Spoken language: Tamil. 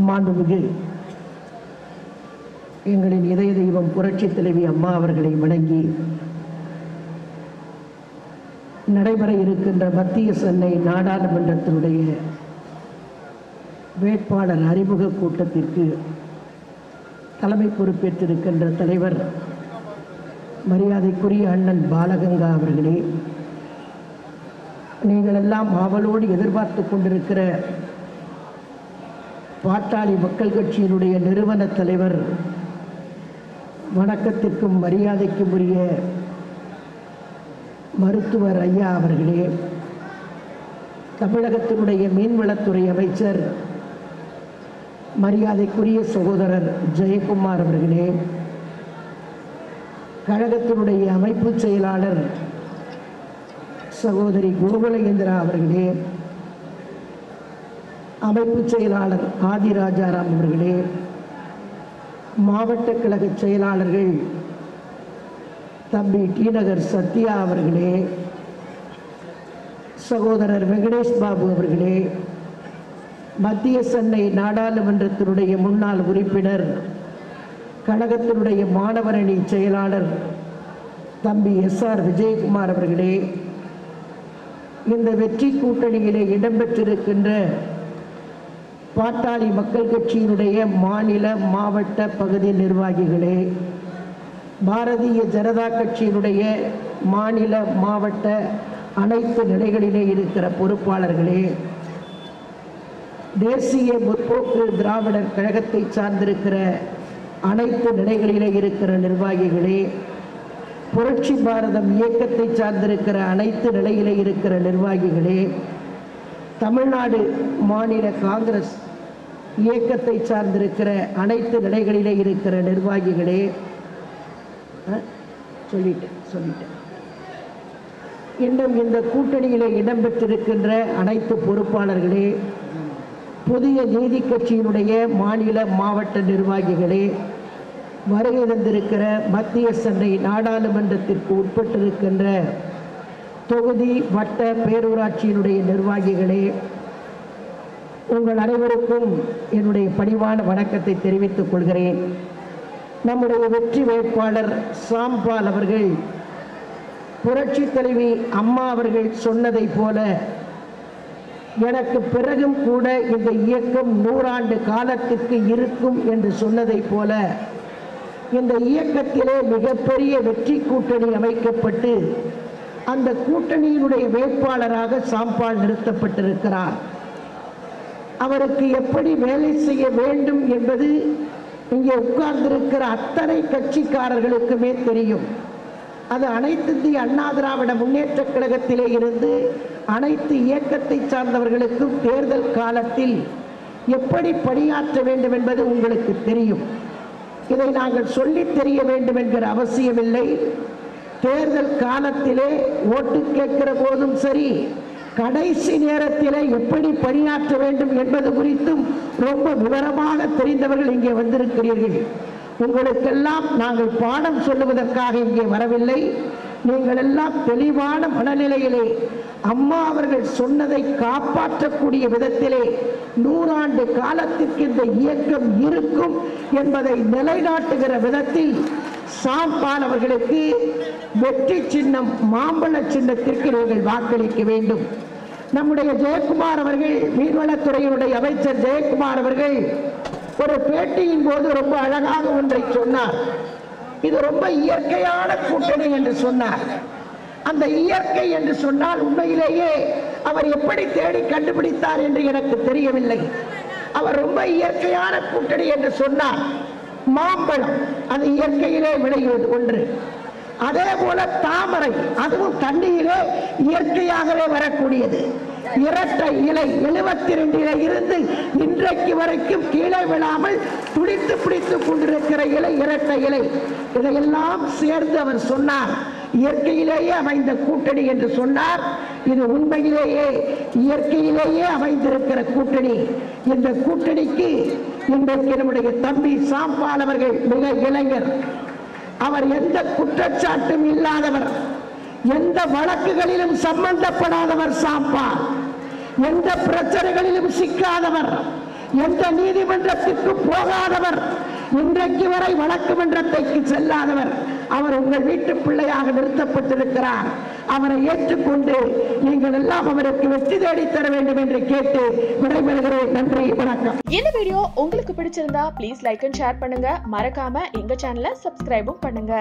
மாண்புமிகு எங்களின் இதய தெய்வம் புரட்சி தலைவி அம்மா அவர்களை வணங்கி நடைபெற இருக்கின்ற மத்திய சென்னை நாடாளுமன்றத்தினுடைய வேட்பாளர் அறிமுக கூட்டத்திற்கு தலைமை பொறுப்பேற்றிருக்கின்ற தலைவர் மரியாதைக்குரிய அண்ணன் பாலகங்கா அவர்களே, நீங்கள் எல்லாம் ஆவலோடு எதிர்பார்த்து கொண்டிருக்கிற பாட்டாளி மக்கள் கட்சியினுடைய நிறுவன தலைவர், வணக்கத்திற்கும் மரியாதைக்கும் உரிய மருத்துவர் ஐயா அவர்களே, தமிழகத்தினுடைய மீன்வளத்துறை அமைச்சர் மரியாதைக்குரிய சகோதரர் ஜெயக்குமார் அவர்களே, கழகத்தினுடைய அமைப்பு செயலாளர் சகோதரி கோகுலேந்திரா அவர்களே, அமைப்பு செயலாளர் ஆதிராஜாராம் அவர்களே, மாவட்ட கழக செயலாளர்கள் தம்பி டி நகர் சத்யா அவர்களே, சகோதரர் வெங்கடேஷ் பாபு அவர்களே, மத்திய சென்னை நாடாளுமன்றத்தினுடைய முன்னாள் உறுப்பினர் கழகத்தினுடைய மாணவரணி செயலாளர் தம்பி SR விஜயகுமார் அவர்களே, இந்த வெற்றி கூட்டணியிலே இடம்பெற்றிருக்கின்ற பாட்டாளி மக்கள் கட்சியினுடைய மாநில மாவட்ட பகுதி நிர்வாகிகளே, பாரதிய ஜனதா கட்சியினுடைய மாநில மாவட்ட அனைத்து நிலைகளிலே இருக்கிற பொறுப்பாளர்களே, தேசிய முற்போக்கு திராவிடர் கழகத்தை சார்ந்திருக்கிற அனைத்து நிலைகளிலே இருக்கிற நிர்வாகிகளே, புரட்சி பாரதம் இயக்கத்தை சார்ந்திருக்கிற அனைத்து நிலையிலே இருக்கிற நிர்வாகிகளே, தமிழ்நாடு மாநில காங்கிரஸ் இயக்கத்தை சார்ந்திருக்கிற அனைத்து நிலைகளிலே இருக்கிற நிர்வாகிகளே, சொல்லிட்டேன் இன்னும் இந்த கூட்டணியிலே இடம்பெற்றிருக்கின்ற அனைத்து பொறுப்பாளர்களே, புதிய நீதி கட்சியினுடைய மாநில மாவட்ட நிர்வாகிகளே, வருகை தந்திருக்கிற மத்திய சென்னை நாடாளுமன்றத்திற்கு உட்பட்டிருக்கின்ற தொகுதி வட்ட பேரூராட்சியினுடைய நிர்வாகிகளே, உங்கள் அனைவருக்கும் என்னுடைய பணிவான வணக்கத்தை தெரிவித்துக் கொள்கிறேன். நம்முடைய வெற்றி வேட்பாளர் சாம்பால் அவர்கள் புரட்சி தலைவி அம்மா அவர்கள் சொன்னதை போல, எனக்கு பிறகும் கூட இந்த இயக்கம் 100 ஆண்டு காலத்திற்கு இருக்கும் என்று சொன்னதை போல, இந்த இயக்கத்திலே மிகப்பெரிய வெற்றி கூட்டணி அமைக்கப்பட்டு அந்த கூட்டணியினுடைய வேட்பாளராக சாம்பால் நிறுத்தப்பட்டிருக்கிறார். அவருக்கு எப்படி வேலை செய்ய வேண்டும் என்பது இங்கே உட்கார்ந்திருக்கிற அத்தனை கட்சிக்காரர்களுக்குமே தெரியும். அது அனைத்து இந்திய அண்ணா திராவிட முன்னேற்ற கழகத்திலே இருந்து அனைத்து இயக்கத்தை சார்ந்தவர்களுக்கும் தேர்தல் காலத்தில் எப்படி பணியாற்ற வேண்டும் என்பது உங்களுக்கு தெரியும். இதை நாங்கள் சொல்லித் தெரிய வேண்டும் என்கிற அவசியமில்லை. தேர்தல் காலத்திலே ஓட்டு கேட்கிற போதும் சரி, கடைசி நேரத்திலே எப்படி பணியாற்ற வேண்டும் என்பது குறித்தும் ரொம்ப விவரமாக தெரிந்தவர்கள் இங்கே வந்திருக்கிறீர்கள். உங்களுக்கெல்லாம் நாங்கள் பாடம் சொல்லுவதற்காக இங்கே வரவில்லை. நீங்கள் எல்லாம் தெளிவான மனநிலையிலே அம்மா அவர்கள் சொன்னதை காப்பாற்றக்கூடிய விதத்திலே 100 ஆண்டு காலத்திற்கு இந்த இயக்கம் இருக்கும் என்பதை நிலைநாட்டுகிற விதத்தில் சாம்பால் அவர்களுக்கு வெற்றி சின்னம் மாம்பழ சின்னத்திற்கு நீங்கள் வாக்களிக்க வேண்டும். நம்முடைய ஜெயக்குமார் அவர்கள், மீன்வளத்துறையினுடைய அமைச்சர் ஜெயக்குமார் அவர்கள் ஒரு பேட்டியின் போது ரொம்ப அழகாக ஒன்றை சொன்னார். இது ரொம்ப இயற்கையான கூட்டணி என்று சொன்னார். அந்த இயற்கை என்று சொன்னால் உண்மையிலேயே அவர் எப்படி தேடி கண்டுபிடித்தார் என்று எனக்கு தெரியவில்லை. அவர் ரொம்ப இயற்கையான கூட்டணி என்று சொன்னார். மாம்பழம் அது இயற்கையிலே விளைவது ஒன்று. அதே போல தாமரை, அதுவும் தண்ணியிலே இயற்கையாகவே வரக்கூடியது. இரட்டை இலை 72 இருந்து இன்றைக்கு வரைக்கும் கீழே விழாமல் துடித்து பிடித்துக் கொண்டிருக்கிற இலை இரட்டை இலை. இதையெல்லாம் சேர்ந்து அவர் சொன்னார் இயற்கையிலேயே அமைந்த கூட்டணி என்று சொன்னார். இது உண்மையிலேயே இயற்கையிலேயே அமைந்திருக்கிற கூட்டணி. இந்த கூட்டணிக்கு இன்றைக்கு நம்முடைய தம்பி சாம்பால் அவர்கள் மிக இளைஞர். அவர் எந்த குற்றச்சாட்டும் இல்லாதவர், எந்த வழக்குகளிலும் சம்பந்தப்படாதவர் சாம்பால், எந்த பிரச்சனைகளிலும் சிக்காதவர், எந்த நீதிமன்றத்திற்கு போகாதவர், இன்றைக்கு வரை வழக்கு மன்றத்திற்கு செல்லாதவர், அவர் உங்கள் வீட்டு பிள்ளையாக நிறுத்தப்பட்டிருக்கிறார். அவரை ஏற்றுக்கொண்டு நீங்கள் எல்லாம் அவருக்கு வெற்றி தேடி தர வேண்டும் என்று கேட்டு விடைபெறுகிறேன். நன்றி, வணக்கம். இந்த வீடியோ உங்களுக்கு பிடிச்சிருந்தா ப்ளீஸ் லைக் அண்ட் ஷேர் பண்ணுங்க. மறக்காம எங்க சேனலை சப்ஸ்கிரைபும் பண்ணுங்க.